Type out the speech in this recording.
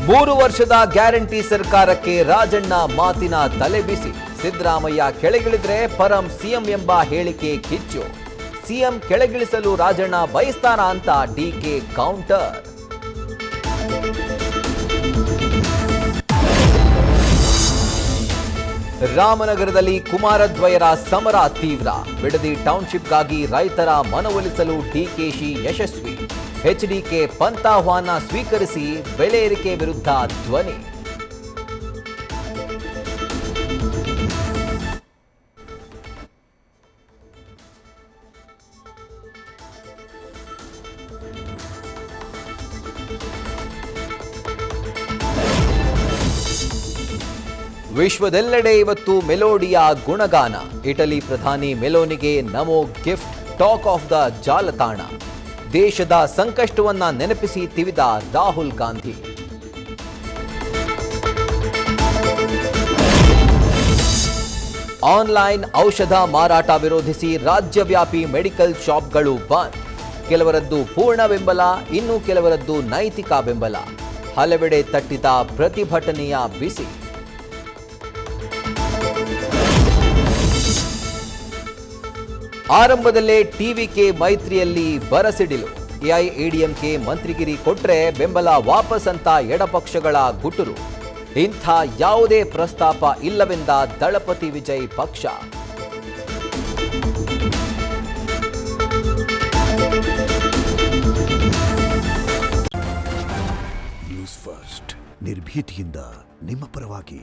3 ವರ್ಷದ ಗ್ಯಾರಂಟಿ ಸರ್ಕಾರಕ್ಕೆ ರಾಜಣ್ಣ ಮಾತಿನ ತಲೆಬಿಸಿ. ಸಿದ್ದರಾಮಯ್ಯ ಕೆಳಗಿಳಿದ್ರೆ ಪರಂ ಸಿಎಂ ಎಂಬ ಹೇಳಿಕೆ ಕಿಚ್ಚು. ಸಿಎಂ ಕೆಳಗಿಳಿಸಲು ರಾಜಣ್ಣ ಬಯಸ್ತಾರ ಅಂತ ಡಿಕೆ ಕೌಂಟರ್. ರಾಮನಗರದಲ್ಲಿ ಕುಮಾರದ್ವಯರ ಸಮರ ತೀವ್ರ. ಬಿಡದಿ ಟೌನ್ಶಿಪ್ಗಾಗಿ ರೈತರ ಮನವೊಲಿಸಲು ಡಿಕೆಶಿ ಯಶಸ್ವಿ. ಎಚ್ಡಿಕೆ ಪಂಥಾಹ್ವಾನ ಸ್ವೀಕರಿಸಿ ಬೆಲೆ ಏರಿಕೆ ವಿರುದ್ಧ ಧ್ವನಿ. ವಿಶ್ವದೆಲ್ಲೆಡೆ ಇವತ್ತು ಮೆಲೋಡಿಯ ಗುಣಗಾನ. ಇಟಲಿ ಪ್ರಧಾನಿ ಮೆಲೋನಿಗೆ ನಮೋ ಗಿಫ್ಟ್ ಟಾಕ್ ಆಫ್ ದ ಜಾಲತಾಣ. ದೇಶದ ಸಂಕಷ್ಟವನ್ನ ನೆನಪಿಸಿ ತಿವಿದ ರಾಹುಲ್ ಗಾಂಧಿ. ಆನ್ಲೈನ್ ಔಷಧ ಮಾರಾಟ ವಿರೋಧಿಸಿ ರಾಜ್ಯವ್ಯಾಪಿ ಮೆಡಿಕಲ್ ಶಾಪ್ಗಳು ಬಂದ್. ಕೆಲವರದ್ದು ಪೂರ್ಣ ಬೆಂಬಲ, ಇನ್ನು ಕೆಲವರದ್ದು ನೈತಿಕ ಬೆಂಬಲ. ಹಲವೆಡೆ ತಟ್ಟಿದ ಪ್ರತಿಭಟನೆಯ ಬಿಸಿ. ಆರಂಭದಲ್ಲೇ ಟಿವಿಕೆ ಮೈತ್ರಿಯಲ್ಲಿ ಬರಸಿಡಿಲು. ಎಐಎಡಿಎಂಕೆ ಮಂತ್ರಿಗಿರಿ ಕೊಟ್ರೆ ಬೆಂಬಲ ವಾಪಸ್ ಅಂತ ಎಡಪಕ್ಷಗಳ ಗುಟ್ಟುರು. ಇಂಥ ಯಾವುದೇ ಪ್ರಸ್ತಾಪ ಇಲ್ಲವೆಂದ ದಳಪತಿ ವಿಜಯ್ ಪಕ್ಷ. ನ್ಯೂಸ್ ಫಸ್ಟ್ ನಿರ್ಭೀತಿಯಿಂದ ನಿಮ್ಮ ಪರವಾಗಿ.